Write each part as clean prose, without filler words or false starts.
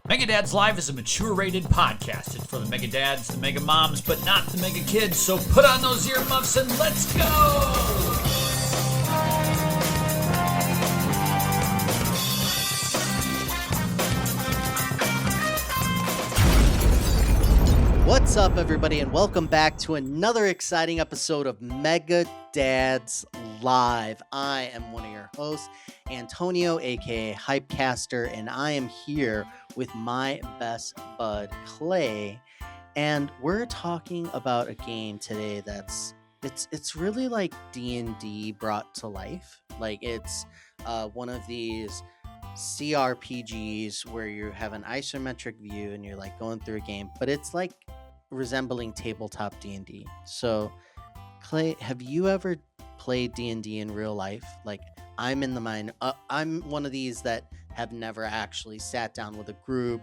Mega Dads Live is a mature-rated podcast. It's for the Mega Dads, the Mega Moms, but not the Mega Kids. So put on those earmuffs and let's go! What's up, everybody, and welcome back to another exciting episode of Mega Dads Live. I am one of your hosts, Antonio, aka Hypecaster, and I am here with my best bud, Clay, and we're talking about a game today it's really like D&D brought to life. Like it's one of these CRPGs where you have an isometric view and you're like going through a game, but it's like resembling tabletop D&D. So, Clay, have you ever played D&D in real life? Like, I'm in the mind. I'm one of these that have never actually sat down with a group,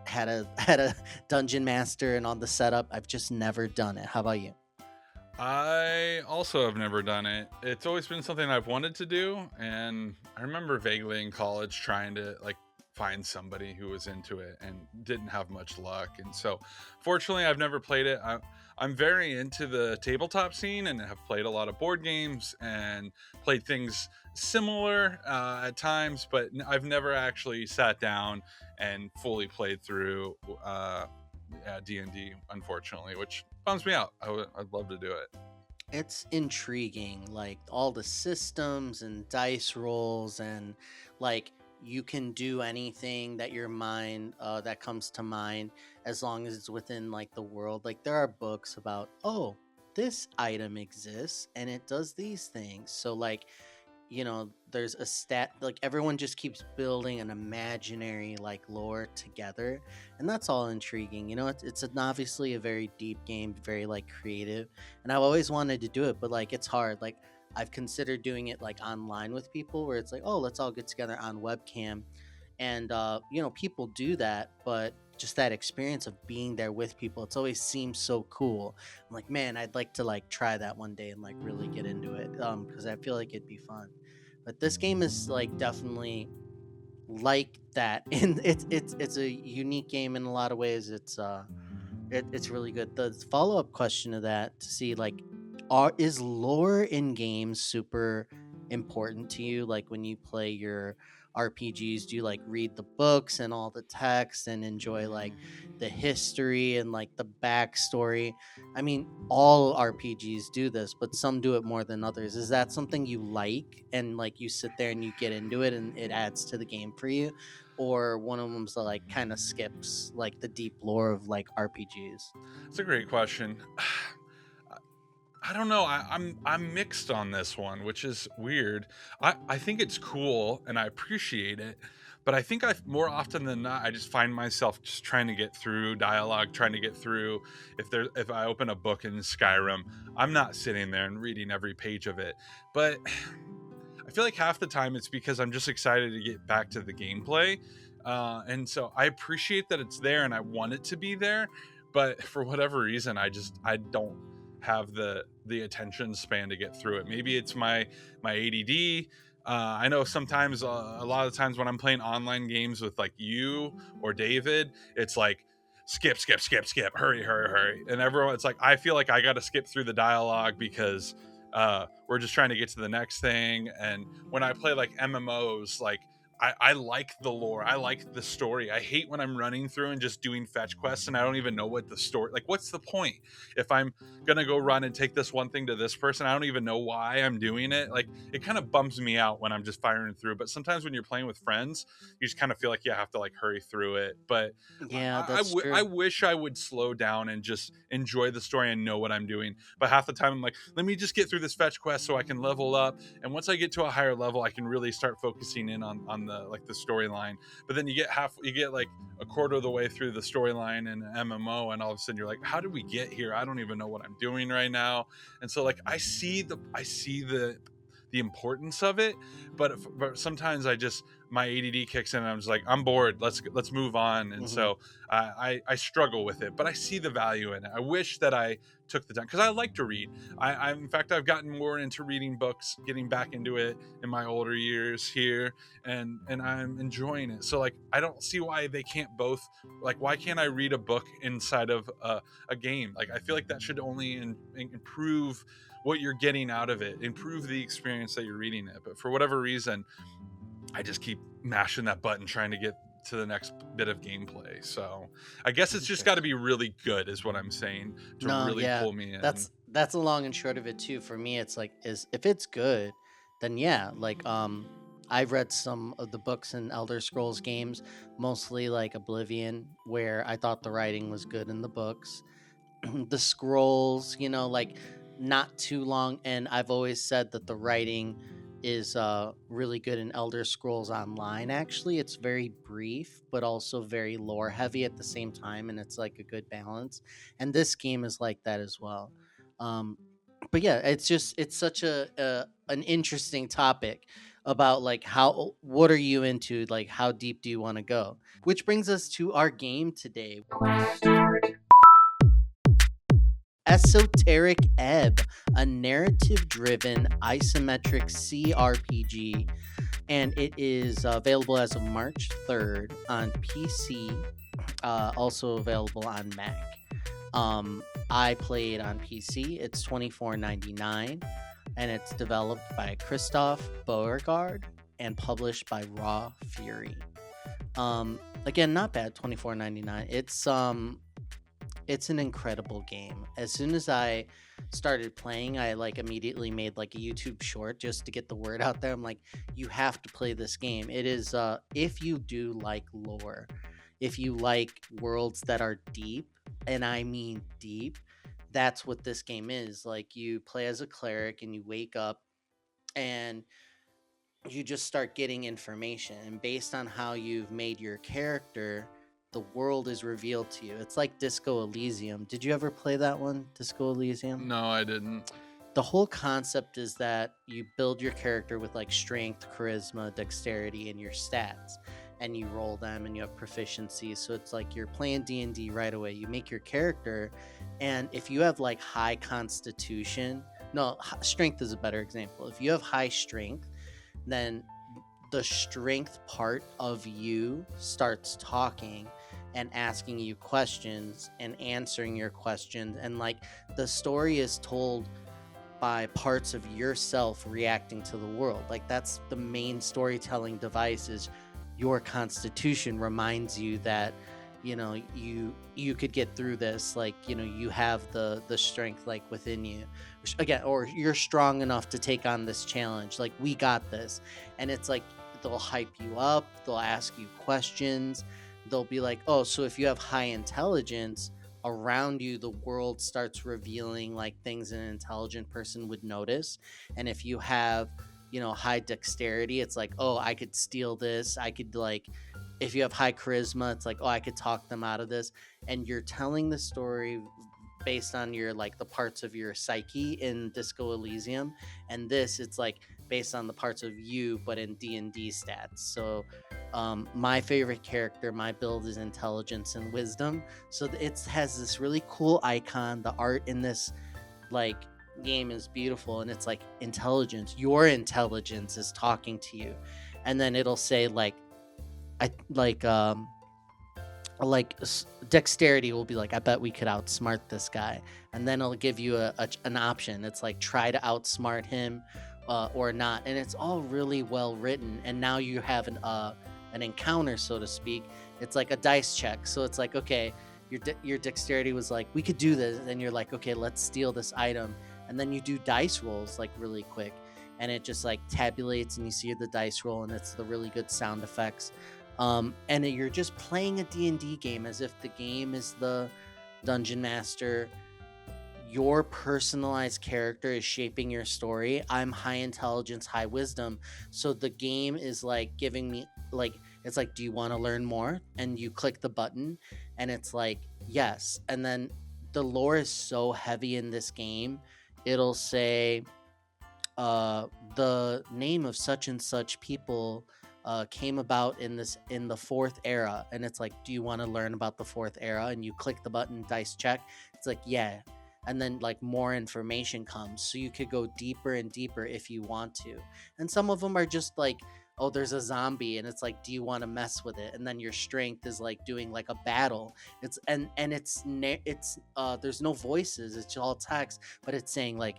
had a dungeon master, and on the setup. I've just never done it. How about you? I also have never done it. It's always been something I've wanted to do, and I remember vaguely in college trying to find somebody who was into it and didn't have much luck. And so fortunately I've never played it. I'm very into the tabletop scene and have played a lot of board games and played things similar at times, but I've never actually sat down and fully played through D&D, unfortunately, which bums me out. I'd love to do it. It's intriguing, like all the systems and dice rolls, and like you can do anything that your mind that comes to mind, as long as it's within like the world. Like there are books about, oh, this item exists and it does these things. So like, you know, there's a stat, like everyone just keeps building an imaginary like lore together, and that's all intriguing. You know, it's obviously a very deep game, very like creative, and I've always wanted to do it, but like it's hard. Like I've considered doing it like online with people, where it's like, oh, let's all get together on webcam, and you know, people do that, but just that experience of being there with people, it's always seems so cool. I'm like, man, I'd like to like try that one day and like really get into it, because I feel like it'd be fun. But this game is like definitely like that, and it's a unique game in a lot of ways. It's really good. The follow-up question to that, to see like, is lore in games super important to you? Like when you play your RPGs, do you like read the books and all the text and enjoy like the history and like the backstory? I mean, all RPGs do this, but some do it more than others. Is that something you like, and like you sit there and you get into it and it adds to the game for you? Or one of them's like kind of skips like the deep lore of like RPGs? It's a great question. I don't know. I'm mixed on this one, which is weird. I think it's cool and I appreciate it, but I think more often than not, I just find myself just trying to get through dialogue, trying to get through. If I open a book in Skyrim, I'm not sitting there and reading every page of it. But I feel like half the time it's because I'm just excited to get back to the gameplay, and so I appreciate that it's there and I want it to be there. But for whatever reason, I don't have the attention span to get through it. Maybe it's my ADD. I know sometimes a lot of times when I'm playing online games with like you or David, it's like skip, hurry, and everyone, it's like I feel like I got to skip through the dialogue because we're just trying to get to the next thing. And when I play like MMOs, like I like the lore. I like the story. I hate when I'm running through and just doing fetch quests and I don't even know what the story, like what's the point? If I'm going to go run and take this one thing to this person, I don't even know why I'm doing it. Like it kind of bums me out when I'm just firing through. But sometimes when you're playing with friends, you just kind of feel like you have to like hurry through it. But Yeah, that's true. I wish I would slow down and just enjoy the story and know what I'm doing. But half the time I'm like, let me just get through this fetch quest so I can level up. And once I get to a higher level, I can really start focusing in on the like the storyline. But then you get like a quarter of the way through the storyline in an MMO, and all of a sudden you're like, how did we get here? I don't even know what I'm doing right now. And so like I see the the importance of it, but sometimes my ADD kicks in and I'm just like, I'm bored, let's move on. And Hmm. so I struggle with it, but I see the value in it. I wish that I took the time, because I like to read. In fact, I've gotten more into reading books, getting back into it in my older years here, and I'm enjoying it. So like, I don't see why they can't both, like, why can't I read a book inside of a game? Like, I feel like that should only improve what you're getting out of it, improve the experience that you're reading it. But for whatever reason, I just keep mashing that button trying to get to the next bit of gameplay. So I guess it's just got to be really good, is what I'm saying, to No, really yeah, pull me in. that's the long and short of it too. For me, it's like, is if it's good, then yeah. Like, I've read some of the books in Elder Scrolls games, mostly like Oblivion, where I thought the writing was good in the books. The scrolls, like not too long. And I've always said that the writing is really good in Elder Scrolls Online. Actually, it's very brief, but also very lore heavy at the same time, and it's like a good balance. And this game is like that as well. Um, but yeah, it's such a an interesting topic about like what are you into, like how deep do you want to go, which brings us to our game today. Esoteric Ebb, a narrative driven isometric CRPG, and it is available as of March 3rd on PC, also available on Mac. I played on PC. It's $24.99, and it's developed by Christoph Beauregard and published by Raw Fury. Again, not bad. $24.99. It's an incredible game. As soon as I started playing, I like immediately made like a YouTube short just to get the word out there. I'm like, you have to play this game. It is if you do like lore, if you like worlds that are deep, and I mean deep, that's what this game is. Like, you play as a cleric and you wake up and you just start getting information, and based on how you've made your character, the world is revealed to you. It's like Disco Elysium. Did you ever play that one, Disco Elysium? No, I didn't. The whole concept is that you build your character with like strength, charisma, dexterity, and your stats, and you roll them and you have proficiency. So it's like you're playing D&D right away. You make your character, and if you have like high constitution, no, strength is a better example. If you have high strength, then the strength part of you starts talking and asking you questions and answering your questions, and like the story is told by parts of yourself reacting to the world. Like, that's the main storytelling device, is your constitution reminds you that you could get through this. Like, you have the strength like within you, again, or you're strong enough to take on this challenge. Like, we got this. And it's like they'll hype you up, they'll ask you questions, they'll be like, oh, so if you have high intelligence, around you the world starts revealing like things an intelligent person would notice. And if you have high dexterity, it's like, oh, I could steal this. I could, like, if you have high charisma, it's like, oh, I could talk them out of this. And you're telling the story based on your, like, the parts of your psyche in Disco Elysium. And this, it's like based on the parts of you, but in D&D stats. So my favorite character, my build is intelligence and wisdom. So it has this really cool icon. The art in this like game is beautiful, and it's like intelligence. Your intelligence is talking to you, and then it'll say like, dexterity will be like, I bet we could outsmart this guy, and then it'll give you an option. It's like, try to outsmart him or not. And it's all really well written. And now you have an encounter, so to speak. It's like a dice check. So it's like, okay, your dexterity was like, we could do this, and you're like, okay, let's steal this item. And then you do dice rolls like really quick, and it just like tabulates, and you see the dice roll, and it's the really good sound effects. And you're just playing a D&D game as if the game is the dungeon master. Your personalized character is shaping your story. I'm high intelligence, high wisdom. So the game is like giving me, like, it's like, do you want to learn more? And you click the button, and it's like, yes. And then the lore is so heavy in this game. It'll say, uh the name of such and such people came about in the fourth era, and it's like, do you want to learn about the fourth era? And you click the button, dice check. It's like, yeah. And then like more information comes, so you could go deeper and deeper if you want to. And some of them are just like, oh, there's a zombie, and it's like, do you want to mess with it? And then your strength is like doing like a battle. It's there's no voices, it's all text, but it's saying like,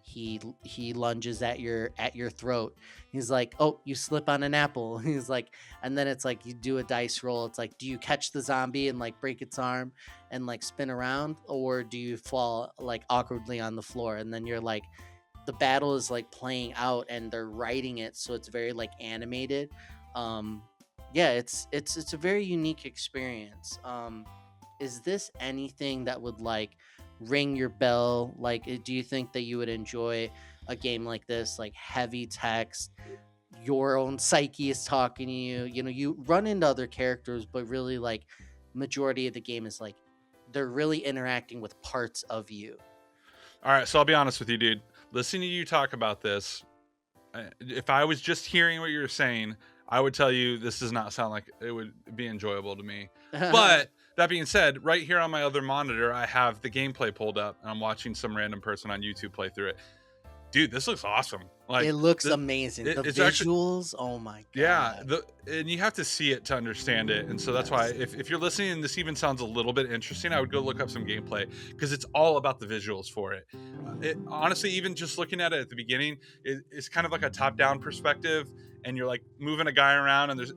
he lunges at your throat. He's like, oh, you slip on an apple. He's like, and then it's like, you do a dice roll. It's like, do you catch the zombie and like break its arm and like spin around, or do you fall like awkwardly on the floor? And then you're like, the battle is like playing out, and they're writing it, so it's very like animated. um yeah, it's a very unique experience. Is this anything that would like ring your bell? Like, do you think that you would enjoy a game like this, like heavy text, your own psyche is talking to you, you know, you run into other characters, but really like majority of the game is like they're really interacting with parts of you? All right, so I'll be honest with you, dude. Listening to you talk about this, if I was just hearing what you're saying, I would tell you this does not sound like it would be enjoyable to me. But that being said, right here on my other monitor, I have the gameplay pulled up, and I'm watching some random person on YouTube play through it. Dude, this looks awesome. Like, it looks amazing. The it's actually, visuals, oh my god. yeah, and you have to see it to understand it. And so that's why if you're listening and this even sounds a little bit interesting, I would go look up some gameplay, because it's all about the visuals for it. Honestly, even just looking at it at the beginning, it's kind of like a top-down perspective, and you're like moving a guy around, and there's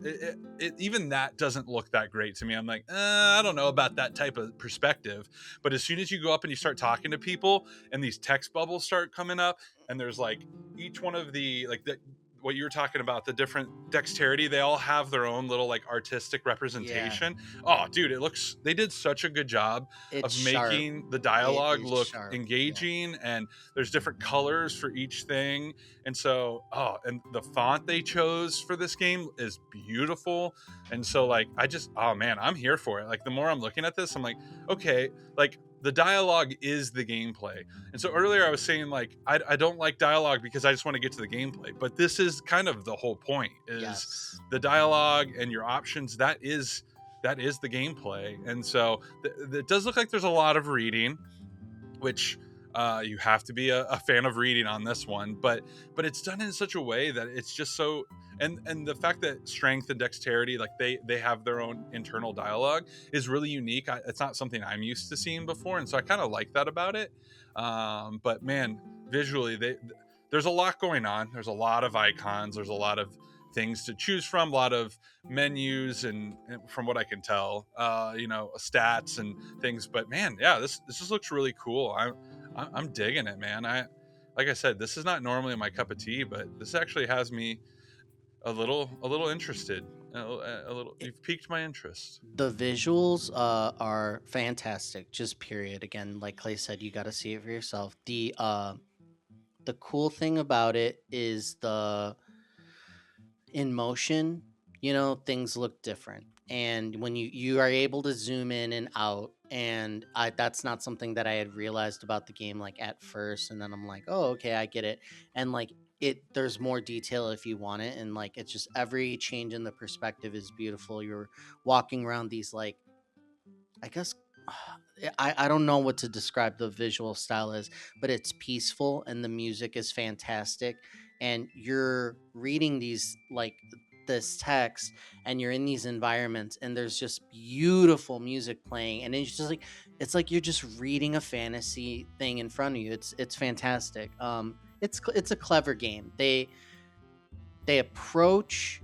even that doesn't look that great to me. I'm like, I don't know about that type of perspective. But as soon as you go up and you start talking to people, and these text bubbles start coming up, and there's like each one of the like the what you were talking about, the different dexterity, they all have their own little like artistic representation. Oh dude, they did such a good job of making the dialogue look engaging. Yeah. And there's different colors for each thing, and so and the font they chose for this game is beautiful. And so like oh man, I'm here for it. Like, the more I'm looking at this, I'm like, okay, like the dialogue is the gameplay. And so earlier I was saying like, I don't like dialogue because I just want to get to the gameplay, but this is kind of the whole point, is the dialogue and your options. That is the gameplay. And so it does look like there's a lot of reading, which you have to be a fan of reading on this one, but it's done in such a way that it's just so, and the fact that strength and dexterity, like they have their own internal dialogue, is really unique. It's not something I'm used to seeing before, and so I kind of like that about it. But man, visually, there's a lot going on. There's a lot of icons. There's a lot of things to choose from, a lot of menus, and from what I can tell, stats and things. But man, yeah, this just looks really cool. I'm digging it, man. Like I said, this is not normally my cup of tea, but this actually has me a little interested. A little, you've piqued my interest. The visuals are fantastic, just period. Again, like Clay said, you got to see it for yourself. The cool thing about it is in motion, you know, things look different, and when you are able to zoom in and out, and that's not something that I had realized about the game like at first, and then I'm like, oh, okay, I get it. And like, there's more detail if you want it, and like, it's just every change in the perspective is beautiful. You're walking around these like, I guess, I don't know what to describe the visual style as, but it's peaceful, and the music is fantastic, and you're reading these like this text, and you're in these environments, and there's just beautiful music playing, and it's like you're just reading a fantasy thing in front of you. It's fantastic. It's a clever game. They approach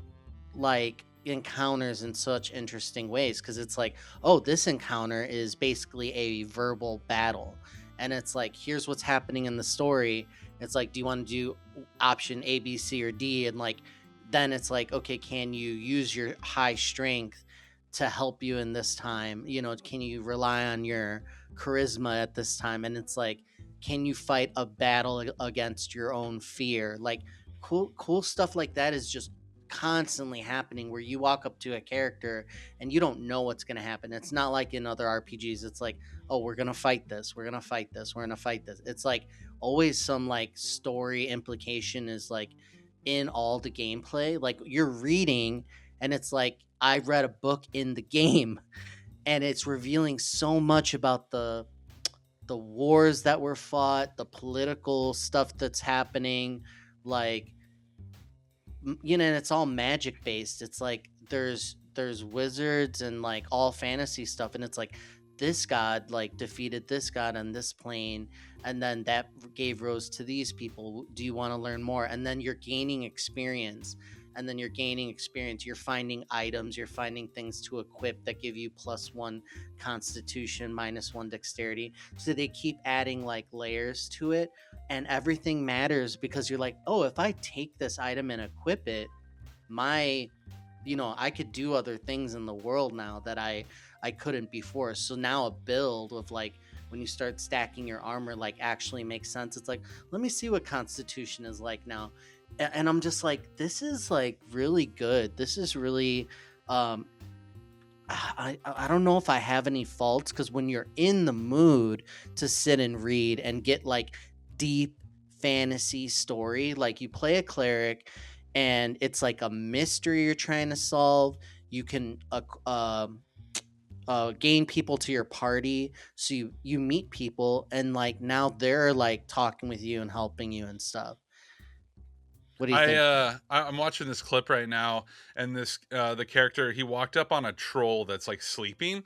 like encounters in such interesting ways, because it's like, oh, this encounter is basically a verbal battle, and it's like, here's what's happening in the story. It's like, do you want to do option A, B, C, or D? And like, then it's like, okay, can you use your high strength to help you in this time? You know, can you rely on your charisma at this time? And it's like, can you fight a battle against your own fear? Like, cool stuff like that is just constantly happening where you walk up to a character and you don't know what's going to happen. It's not like in other RPGs. It's like, oh, we're going to fight this. We're going to fight this. We're going to fight this. It's like always some like story implication is like in all the gameplay. Like you're reading and it's like I read a book in the game and it's revealing so much about the wars that were fought, the political stuff that's happening, like you know, and it's all magic based. It's like there's wizards and like all fantasy stuff, and it's like this god like defeated this god on this plane, and then that gave rose to these people. Do you want to learn more? And then you're gaining experience. And then you're gaining experience. You're finding items. You're finding things to equip that give you +1 constitution, -1 dexterity. So they keep adding like layers to it, and everything matters because you're like, oh, if I take this item and equip it, my I could do other things in the world now that I couldn't before. So now a build of like when you start stacking your armor like actually makes sense. It's like, let me see what constitution is like now. And I'm just like, this is like really good. This is really um I don't know if I have any faults, because when you're in the mood to sit and read and get like deep fantasy story, like you play a cleric and it's like a mystery you're trying to solve. You can gain people to your party, so you meet people and like now they're like talking with you and helping you and stuff. What do you think? I'm watching this clip right now, and this the character, he walked up on a troll that's like sleeping.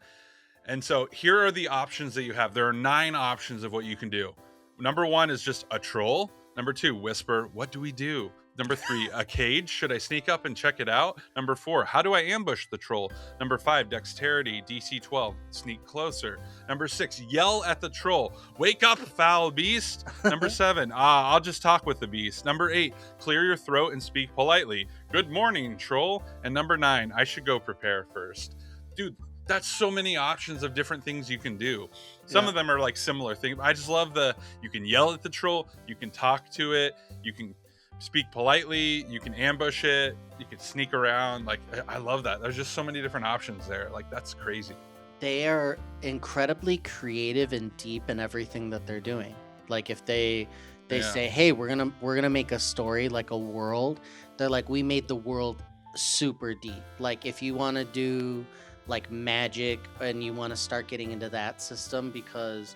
And so here are the options that you have. There are 9 options of what you can do. Number 1 is just a troll. Number 2, whisper, what do we do? Number 3, a cage. Should I sneak up and check it out? Number 4, how do I ambush the troll? Number 5, dexterity, DC 12, sneak closer. Number 6, yell at the troll. Wake up, foul beast. Number 7, I'll just talk with the beast. Number 8, clear your throat and speak politely. Good morning, troll. And number 9, I should go prepare first. Dude, that's so many options of different things you can do. Some of them are like similar things. I just love you can yell at the troll, you can talk to it, you can speak politely, you can ambush it, you can sneak around. Like, I love that. There's just so many different options there. Like, that's crazy. They are incredibly creative and deep in everything that they're doing. Like if they say, hey, we're gonna make a story, like a world, they're like, we made the world super deep. Like if you want to do like magic and you want to start getting into that system, because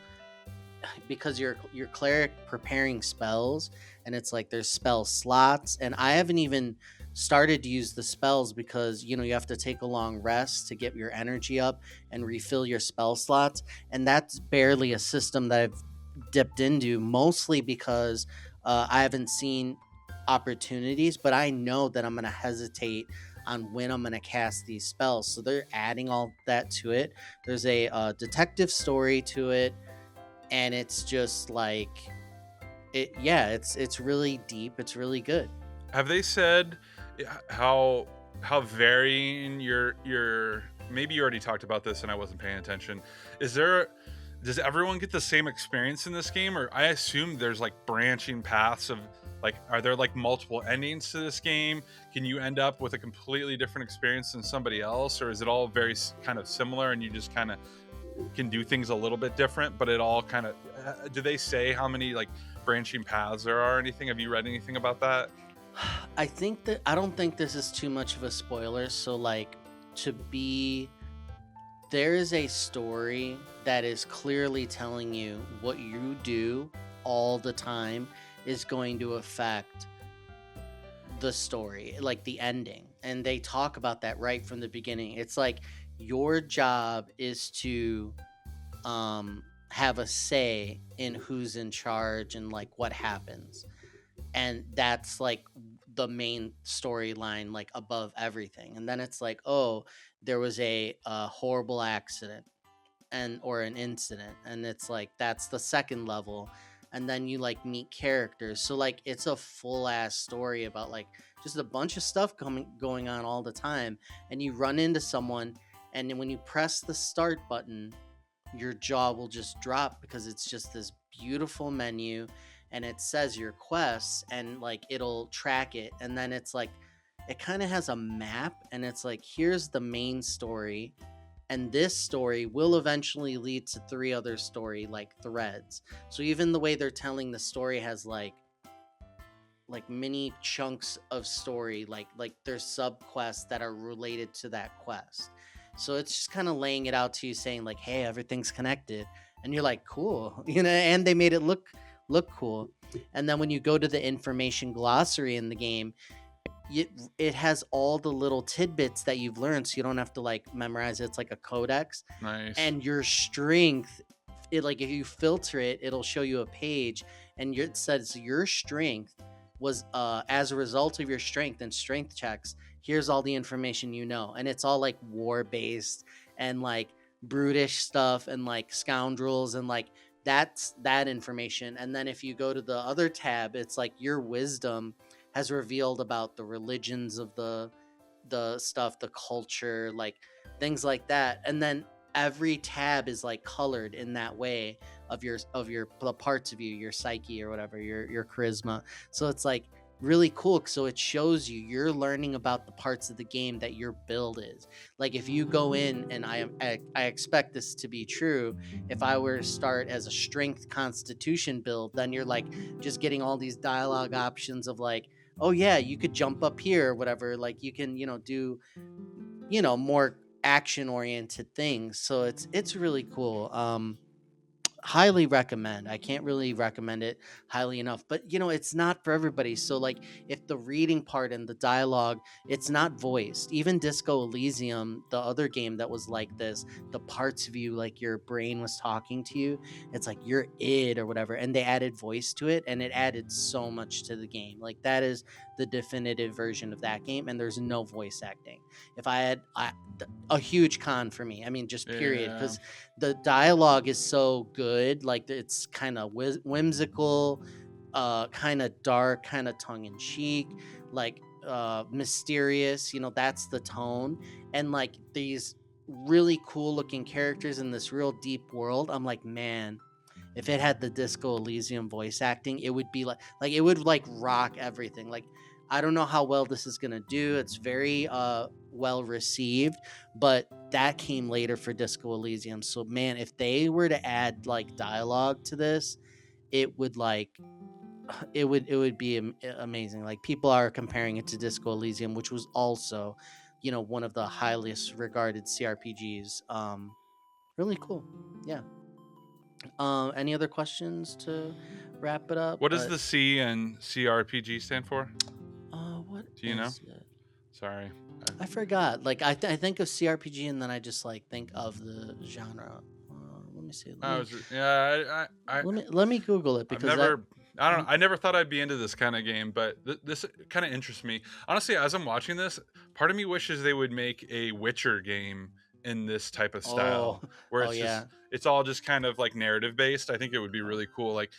you're cleric preparing spells, and it's like there's spell slots, and I haven't even started to use the spells because you have to take a long rest to get your energy up and refill your spell slots, and that's barely a system that I've dipped into, mostly because I haven't seen opportunities, but I know that I'm going to hesitate on when I'm going to cast these spells. So they're adding all that to it. There's a detective story to it, and it's just like it's really deep. It's really good. Have they said how varying your maybe you already talked about this and I wasn't paying attention. Does everyone get the same experience in this game? Or I assume there's like branching paths of like, are there like multiple endings to this game? Can you end up with a completely different experience than somebody else? Or is it all very kind of similar and you just kind of can do things a little bit different, but it all kind of, do they say how many like branching paths there are or anything? Have you read anything about that? I don't think this is too much of a spoiler. So like there is a story that is clearly telling you what you do all the time is going to affect the story, like the ending. And they talk about that right from the beginning. It's like your job is to have a say in who's in charge and like what happens. And that's like the main storyline, like above everything. And then it's like, oh, there was a horrible accident or an incident, and it's like that's the second level. And then you like meet characters, so like it's a full ass story about like just a bunch of stuff going on all the time. And you run into someone, and then when you press the start button, your jaw will just drop, because it's just this beautiful menu, and it says your quests, and like it'll track it. And then it's like it kind of has a map, and it's like, here's the main story, and this story will eventually lead to 3 other story like threads. So even the way they're telling the story has like mini chunks of story, like there's subquests that are related to that quest. So it's just kind of laying it out to you, saying like, hey, everything's connected, and you're like, cool. And they made it look cool. And then when you go to the information glossary in the game, it has all the little tidbits that you've learned, so you don't have to like memorize it. It's like a codex. Nice. And your strength, it, like, if you filter it, it'll show you a page, and it says your strength was as a result of your strength and strength checks, here's all the information you know. And it's all like war based and like brutish stuff and like scoundrels, and like that's that information. And then if you go to the other tab, it's like your wisdom has revealed about the religions of the stuff, the culture, like things like that. And then every tab is like colored in that way of your the parts of you, your psyche or whatever, your charisma. So it's like really cool. So it shows you're learning about the parts of the game that your build is. Like if you go in, and I expect this to be true, if I were to start as a strength constitution build, then you're like just getting all these dialogue options of like, oh yeah, you could jump up here or whatever, like you can do more action oriented things. So it's really cool. Highly recommend. I can't really recommend it highly enough, but it's not for everybody. So like if the reading part and the dialogue, it's not voiced. Even Disco Elysium, the other game that was like this, the parts of you, like your brain was talking to you, it's like your id or whatever, and they added voice to it, and it added so much to the game. Like that is the definitive version of that game, and there's no voice acting. If I had a huge con for me, I mean, just period, because the dialogue is so good. Like it's kind of whimsical, kind of dark, kind of tongue-in-cheek, like mysterious, that's the tone. And like these really cool looking characters in this real deep world. I'm like, man, if it had the Disco Elysium voice acting, it would be like it would like rock everything. Like I don't know how well this is gonna do. It's very well received, but that came later for Disco Elysium. So man, if they were to add like dialogue to this, it would be amazing. Like people are comparing it to Disco Elysium, which was also, one of the highest regarded CRPGs. Really cool. Yeah. Any other questions to wrap it up? What does the C and CRPG stand for? What do you know? It? Sorry, I forgot. Like I think of CRPG, and then I just like think of the genre. Let me see. Let me Google it, because I never thought I'd be into this kind of game, but this kind of interests me. Honestly, as I'm watching this, part of me wishes they would make a Witcher game in this type of style, where it's it's all just kind of like narrative based. I think it would be really cool. Like,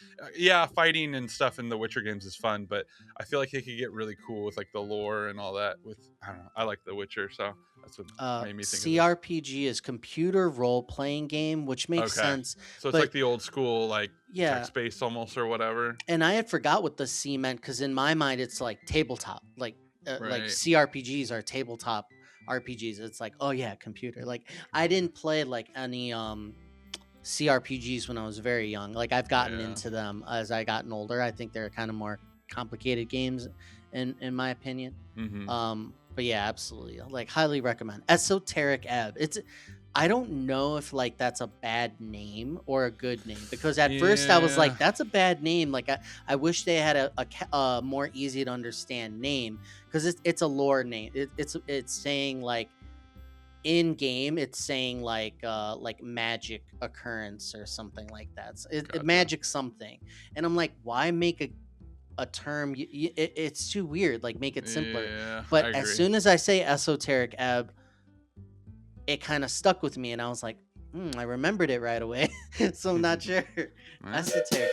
fighting and stuff in the Witcher games is fun, but I feel like it could get really cool with like the lore and all that. I don't know. I like the Witcher, so that's what made me think. CRPG is computer role playing game, which makes sense. So it's like the old school, like text based almost or whatever. And I had forgot what the C meant, because in my mind it's like tabletop, like CRPGs are tabletop RPGs. It's like, oh yeah, computer. Like I didn't play like any CRPGs when I was very young. Like I've gotten into them as I gotten older. I think they're kind of more complicated games in my opinion. But yeah, absolutely, like highly recommend Esoteric Ebb. I don't know if like that's a bad name or a good name, because at first I was like, that's a bad name. Like I wish they had a more easy to understand name, because it's a lore name. It's saying like in game, it's saying like magic occurrence or something like that. So magic something, and I'm like, why make a term? It's too weird. Like make it simpler. But as soon as I say Esoteric Ebb, it kind of stuck with me, and I was like, I remembered it right away. So I'm not sure. Esoteric.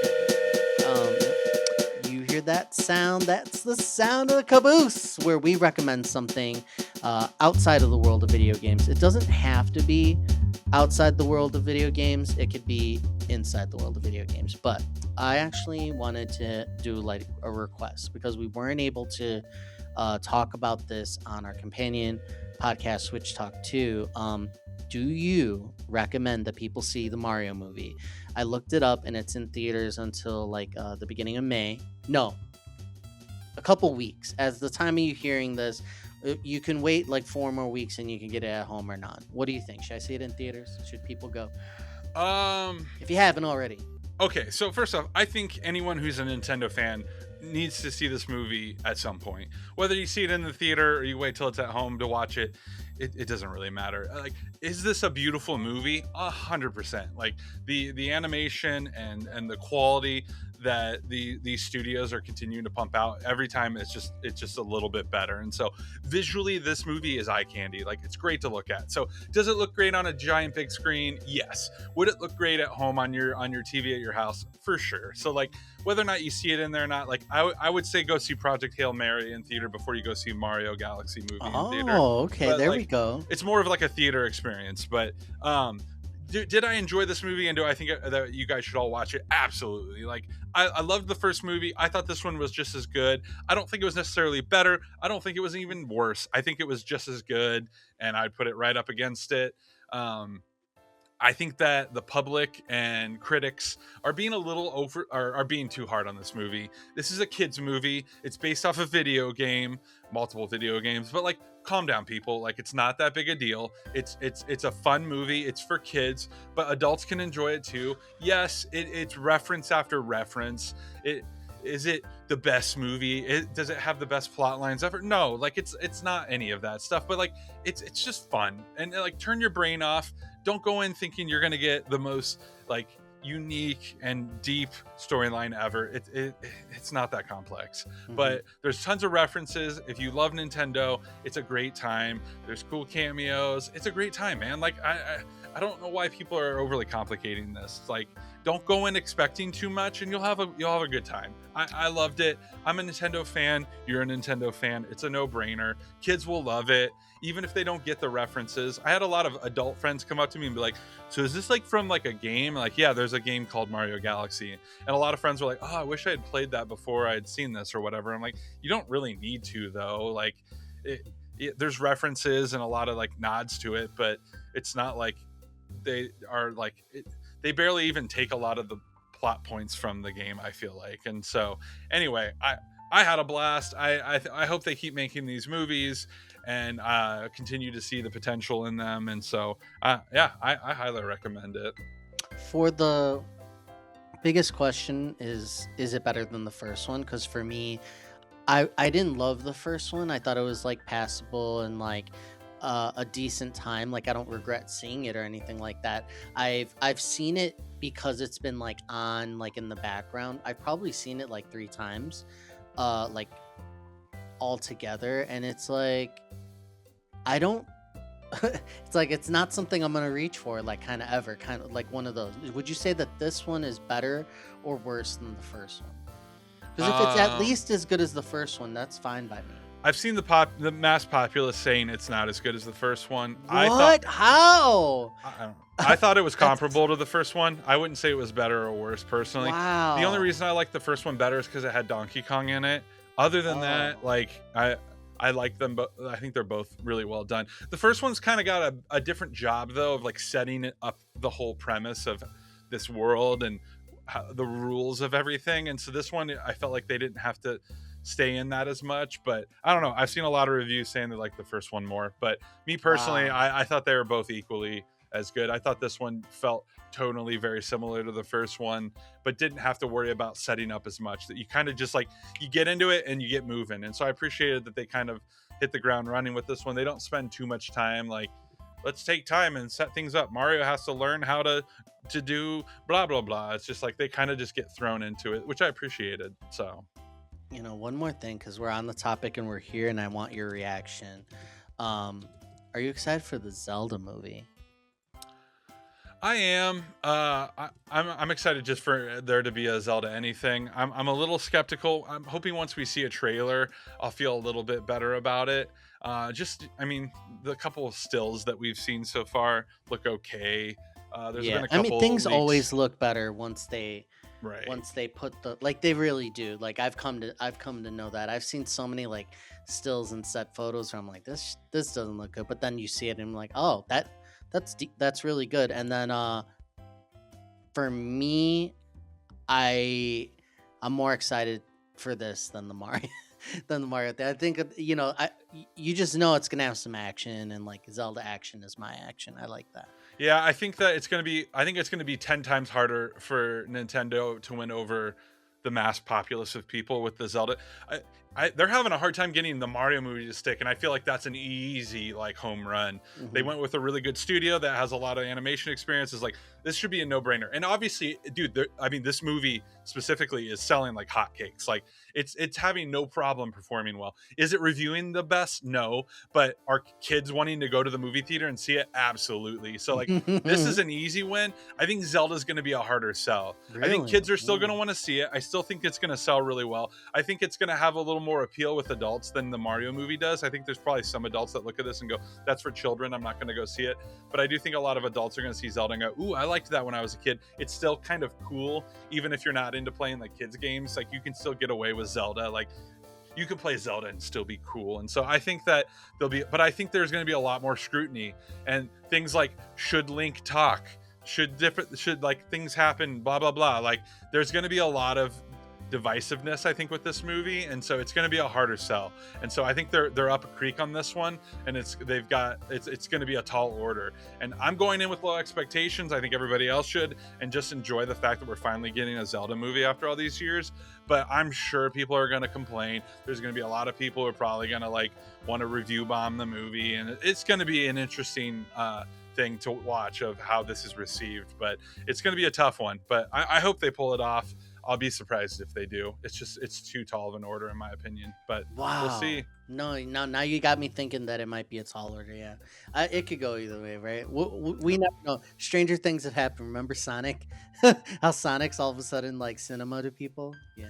You hear that sound? That's the sound of the caboose, where we recommend something outside of the world of video games. It doesn't have to be outside the world of video games. It could be inside the world of video games. But I actually wanted to do like a request, because we weren't able to talk about this on our companion podcast, Switch Talk 2. Do you recommend that people see the Mario movie? I looked it up and it's in theaters until like the beginning of May. No, a couple weeks. As the time of you hearing this, you can wait like 4 more weeks and you can get it at home or not. What do you think? Should I see it in theaters? Should people go? If you haven't already. Okay, so first off, I think anyone who's a Nintendo fan needs to see this movie at some point. Whether you see it in the theater or you wait till it's at home to watch it, it doesn't really matter. Like, is this a beautiful movie? 100%. Like the animation and the quality that these studios are continuing to pump out every time, it's just a little bit better. And so visually, this movie is eye candy. Like, it's great to look at. So does it look great on a giant big screen? Yes. Would it look great at home on your TV at your house? For sure. So like, whether or not you see it in there or not, like I would say go see Project Hail Mary in theater before you go see Mario Galaxy movie in theater. Oh, okay. But, there like, we go. it's more of like a theater experience. But did I enjoy this movie, and do I think that you guys should all watch it? Absolutely. Like, I loved the first movie. I thought this one was just as good. I don't think it was necessarily better. I don't think it was even worse. I think it was just as good, and I'd put it right up against it. I think that the public and critics are being a little are being too hard on this movie. This is a kids movie. It's based off a video game, multiple video games, but like, calm down, people. Like, it's not that big a deal. It's a fun movie. It's for kids, but adults can enjoy it too. Yes, it's reference after reference. Is it the best movie? Does it have the best plot lines ever? No, like, it's not any of that stuff, but like, it's just fun. And like, turn your brain off. Don't go in thinking you're going to get the most like unique and deep storyline ever. It's not that complex. But there's tons of references. If you love Nintendo, it's a great time. There's cool cameos. It's a great time, man. Like, I don't know why people are overly complicating this. Like, don't go in expecting too much, and you'll have a good time. I loved it. I'm a Nintendo fan. You're a Nintendo fan. It's a no-brainer. Kids will love it, even if they don't get the references. I had a lot of adult friends come up to me and be like, "So is this like from like a game?" Like, yeah, there's a game called Mario Galaxy. And a lot of friends were like, "Oh, I wish I had played that before I had seen this or whatever." I'm like, you don't really need to, though. Like, there's references and a lot of like nods to it, but it's not like they are like they barely even take a lot of the plot points from the game, I feel like. And so anyway, I had a blast. I hope they keep making these movies and continue to see the potential in them. And so yeah, I highly recommend it. For the biggest question is it better than the first one? Because for me, I didn't love the first one. I thought it was like passable and like a decent time. Like, I don't regret seeing it or anything like that. I've seen it because it's been like on like in the background. I've probably seen it like 3 times, like all together, and it's like I don't. It's like it's not something I'm gonna reach for, like, kind of ever. Kind of like one of those. Would you say that this one is better or worse than the first one? Because if it's at least as good as the first one, that's fine by me. I've seen the mass populace saying it's not as good as the first one. What? How? I thought it was comparable to the first one. I wouldn't say it was better or worse, personally. Wow. The only reason I like the first one better is because it had Donkey Kong in it. Other than that, like, I like them, but I think they're both really well done. The first one's kind of got a different job, though, of like setting it up, the whole premise of this world and the rules of everything. And so this one, I felt like they didn't have to stay in that as much, but I don't know. I've seen a lot of reviews saying they like the first one more, but me personally, wow. I thought they were both equally as good. I thought this one felt tonally very similar to the first one, but didn't have to worry about setting up as much. That you kind of just like, you get into it and you get moving. And so I appreciated that they kind of hit the ground running with this one. They don't spend too much time like, let's take time and set things up. Mario has to learn how to do blah blah blah. It's just like they kind of just get thrown into it, which I appreciated. So, you know, one more thing, because we're on the topic and we're here and I want your reaction. Are you excited for the Zelda movie? I am. I'm excited just for there to be a Zelda anything. I'm a little skeptical. I'm hoping once we see a trailer, I'll feel a little bit better about it. I mean, the couple of stills that we've seen so far look okay. There's been a couple things leaks. always look better once they Right. once they put the like they really do. Like I've come to know that. I've seen so many like stills and set photos where I'm like this doesn't look good, but then you see it and I'm like, oh, that's really good. And then for me, I'm more excited for this than the Mario than the Mario thing. I think you just know it's gonna have some action, and like Zelda action is my action. I like that. Yeah, I think that I think it's gonna be 10 times harder for Nintendo to win over the mass populace of people with the Zelda. They're having a hard time getting the Mario movie to stick, and I feel like that's an easy like home run. They went with a really good studio that has a lot of animation experience. Is like, this should be a no-brainer. And obviously, dude, I mean, this movie specifically is selling like hotcakes. Like, it's having no problem performing well. Is it reviewing the best? No. But are kids wanting to go to the movie theater and see it? Absolutely. So like, this is an easy win. I think Zelda's going to be a harder sell. I think Really? kids are still going to want to see it. I still think it's going to sell really well. I think it's going to have a little more appeal with adults than the Mario movie does. I think there's probably some adults that look at this and go, that's for children, I'm not going to go see it. But I do think a lot of adults are going to see Zelda and go, ooh, I liked that when I was a kid. It's still kind of cool, even if you're not into playing like kids games. Like, you can still get away with Zelda. Like, you can play Zelda and still be cool. And so I think that but I think there's going to be a lot more scrutiny, and things like, should Link talk? Should like things happen? Blah, blah, blah. Like, there's going to be a lot of divisiveness, I think, with this movie, and so it's going to be a harder sell. And so I think they're up a creek on this one, and it's going to be a tall order. And I'm going in with low expectations. I think everybody else should, and just enjoy the fact that we're finally getting a Zelda movie after all these years. But I'm sure people are going to complain. There's going to be a lot of people who are probably going to like want to review bomb the movie, and it's going to be an interesting thing to watch of how this is received. But it's going to be a tough one, but I hope they pull it off. I'll be surprised if they do. It's too tall of an order in my opinion, but Wow. we'll see. No, now you got me thinking that it might be a tall order. Yeah, it could go either way, right? We never know. Stranger things have happened. Remember Sonic? How Sonic's all of a sudden like cinema to people. Yeah.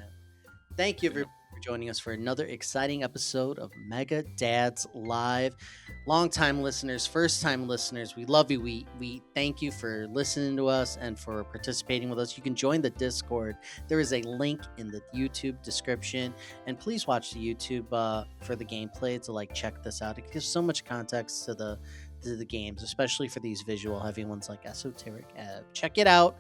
Thank you everybody for joining us for another exciting episode of Mega Dads Live. Long-time listeners, first-time listeners, we love you. We thank you for listening to us and for participating with us. You can join the Discord. There is a link in the YouTube description, and please watch the YouTube for the gameplay to like check this out. It gives so much context to the games, especially for these visual heavy ones like Esoteric. Check it out.